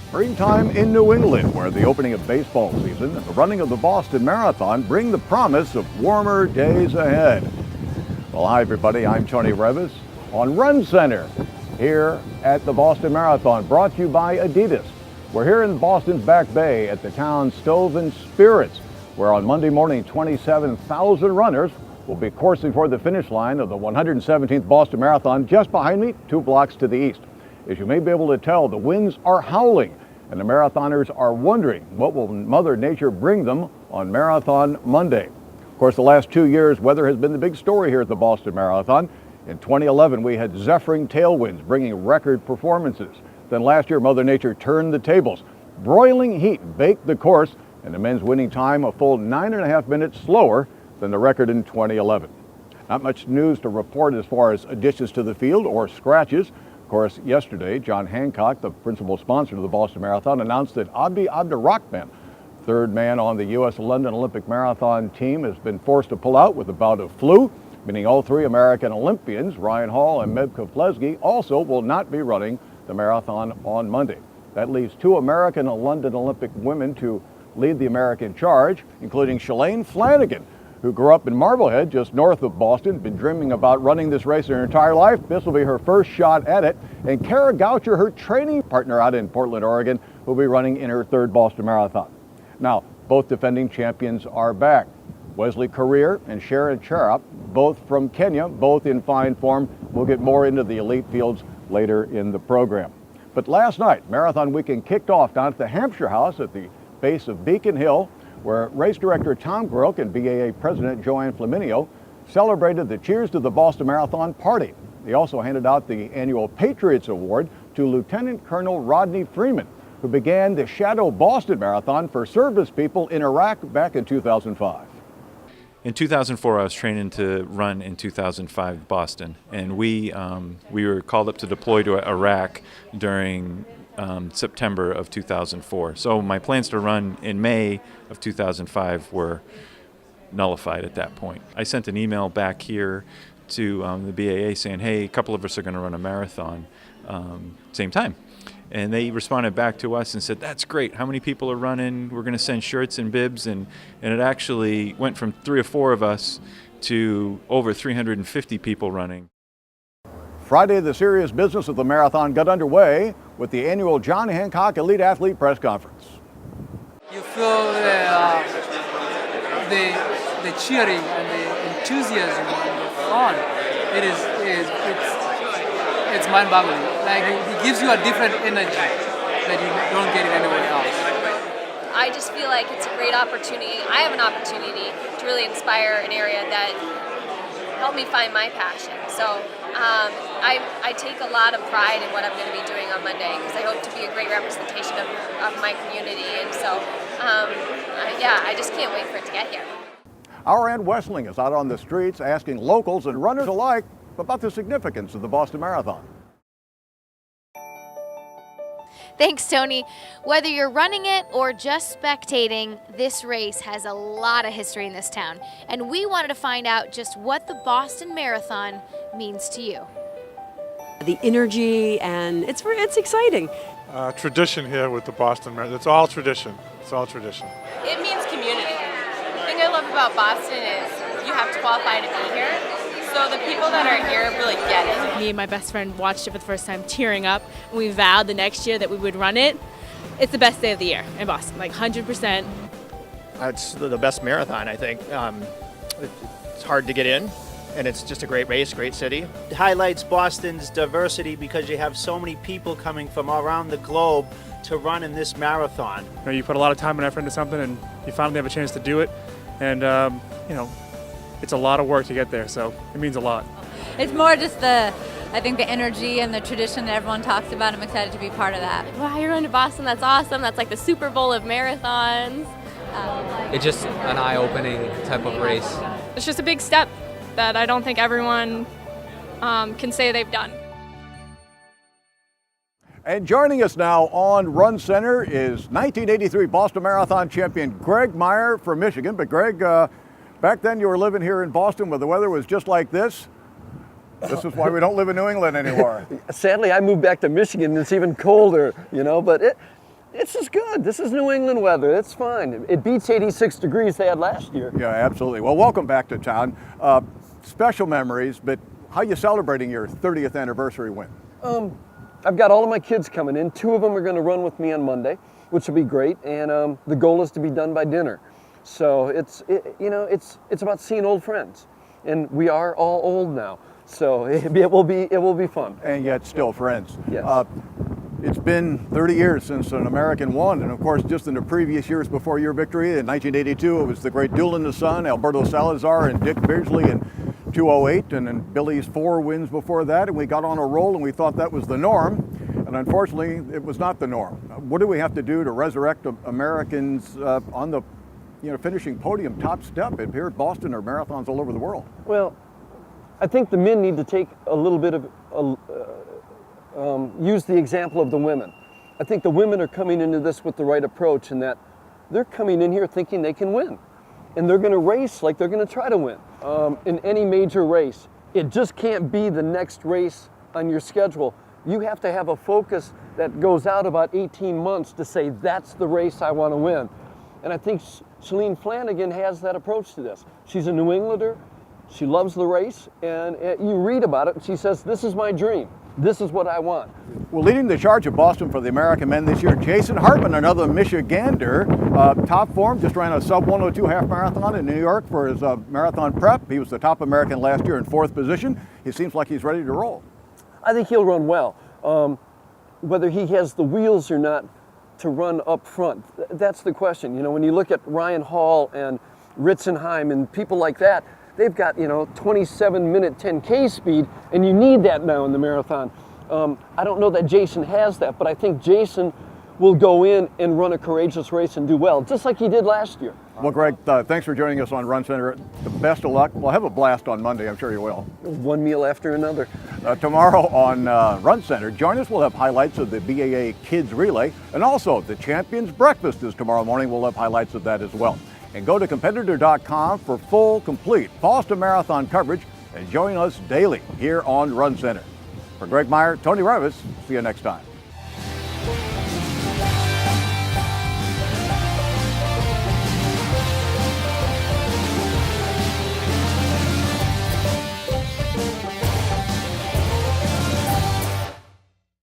Springtime in New England, where the opening of baseball season and the running of the Boston Marathon bring the promise of warmer days ahead. Well, hi everybody, I'm Tony Revis on RunCenter here at the Boston Marathon, brought to you by Adidas. We're here in Boston's Back Bay at the town Stove and Spirits, where on Monday morning 27,000 runners will be coursing for the finish line of the 117th Boston Marathon just behind me, 2 blocks to the east. As you may be able to tell, the winds are howling and the marathoners are wondering what will Mother Nature bring them on Marathon Monday. Of course, the last 2 years, weather has been the big story here at the Boston Marathon. In 2011, we had zephyring tailwinds bringing record performances. Then last year, Mother Nature turned the tables. Broiling heat baked the course, and the men's winning time a full 9.5 minutes slower than the record in 2011. Not much news to report as far as additions to the field or scratches. Of course, yesterday, John Hancock, the principal sponsor of the Boston Marathon, announced that Abdi Abdirahman, third man on the U.S. London Olympic Marathon team, has been forced to pull out with a bout of flu, meaning all 3 American Olympians, Ryan Hall and Mebka Plesky, also will not be running the marathon on Monday. That leaves 2 American London Olympic women to lead the American charge, including Shalane Flanagan, who grew up in Marblehead, just north of Boston, been dreaming about running this race her entire life. This will be her first shot at it. And Kara Goucher, her training partner out in Portland, Oregon, will be running in her 3rd Boston Marathon. Now, both defending champions are back. Wesley Career and Sharon Cherop, both from Kenya, both in fine form. We'll get more into the elite fields later in the program. But last night, Marathon Weekend kicked off down at the Hampshire House at the base of Beacon Hill, where race director Tom Groke and BAA President Joanne Flaminio celebrated the Cheers to the Boston Marathon party. They also handed out the annual Patriots Award to Lieutenant Colonel Rodney Freeman, who began the Shadow Boston Marathon for service people in Iraq back in 2005. In 2004, I was training to run in 2005 Boston, and we were called up to deploy to Iraq during September of 2004. So my plans to run in May of 2005 were nullified at that point. I sent an email back here to the BAA saying, hey, a couple of us are going to run a marathon same time. And they responded back to us and said, that's great. How many people are running? We're going to send shirts and bibs. And it actually went from 3 or 4 of us to over 350 people running. Friday, the serious business of the marathon got underway with the annual John Hancock Elite Athlete Press Conference. You feel the cheering and the enthusiasm and the fun. It's mind-boggling. Like it gives you a different energy that you don't get it anywhere else. I just feel like it's a great opportunity. I have an opportunity to really inspire an area that helped me find my passion. So I take a lot of pride in what I'm going to be doing on Monday because I hope to be a great representation of my community. And so, I just can't wait for it to get here. Our Ann Westling is out on the streets asking locals and runners alike about the significance of the Boston Marathon. Thanks, Tony. Whether you're running it or just spectating, this race has a lot of history in this town, and we wanted to find out just what the Boston Marathon means to you. The energy, and it's exciting. Tradition here with the Boston Marathon. It's all tradition. It's all tradition. It means community. The thing I love about Boston is you have to qualify to be here. So the people that are here really get it. Me and my best friend watched it for the first time, tearing up, and we vowed the next year that we would run it. It's the best day of the year in Boston, like 100%. It's the best marathon, I think. It's hard to get in, and it's just a great race, great city. It highlights Boston's diversity because you have so many people coming from all around the globe to run in this marathon. You put a lot of time and effort into something, and you finally have a chance to do it, and it's a lot of work to get there, so it means a lot. It's more just the energy and the tradition that everyone talks about. I'm excited to be part of that. Wow, you're going to Boston, that's awesome. That's like the Super Bowl of marathons. It's just an eye-opening type of race. It's just a big step that I don't think everyone can say they've done. And joining us now on RunCenter is 1983 Boston Marathon champion Greg Meyer from Michigan. But Greg, back then you were living here in Boston where the weather was just like this. This is why we don't live in New England anymore. Sadly, I moved back to Michigan and it's even colder, you know, but This is good. This is New England weather. It's fine. It beats 86 degrees they had last year. Yeah, absolutely. Well, welcome back to town. Special memories, but how are you celebrating your 30th anniversary win? I've got all of my kids coming in. 2 of them are going to run with me on Monday, which will be great. And the goal is to be done by dinner. So it's about seeing old friends, and we are all old now. So it will be fun. And yet still friends. Yes. It's been 30 years since an American won, and of course, just in the previous years before your victory, in 1982, it was the great duel in the sun, Alberto Salazar and Dick Beardsley in 208, and then Billy's 4 wins before that, and we got on a roll, and we thought that was the norm, and unfortunately, it was not the norm. What do we have to do to resurrect Americans on the finishing podium top step here at Boston or marathons all over the world? Well, I think the men need to take a little bit of use the example of the women. I think the women are coming into this with the right approach, in that they're coming in here thinking they can win, and they're going to race like they're going to try to win. In any major race, it just can't be the next race on your schedule. You have to have a focus that goes out about 18 months to say, that's the race I want to win. And I think Shalene Flanagan has that approach to this. She's a New Englander. She loves the race, and you read about it, and she says, this is my dream. This is what I want. Well, leading the charge at Boston for the American men this year, Jason Hartman, another Michigander, top form, just ran a sub-102 half marathon in New York for his marathon prep. He was the top American last year in 4th position. He seems like he's ready to roll. I think he'll run well. Whether he has the wheels or not to run up front, that's the question. You know, when you look at Ryan Hall and Ritzenheim and people like that, they've got, 27-minute 10K speed, and you need that now in the marathon. I don't know that Jason has that, but I think Jason will go in and run a courageous race and do well, just like he did last year. Well, Greg, thanks for joining us on RunCenter. The best of luck. We'll have a blast on Monday, I'm sure you will. One meal after another. Tomorrow on RunCenter, join us. We'll have highlights of the BAA Kids Relay, and also the Champions Breakfast is tomorrow morning. We'll have highlights of that as well. And go to Competitor.com for full, complete Boston Marathon coverage, and join us daily here on RunCenter. For Greg Meyer, Tony Revis, see you next time.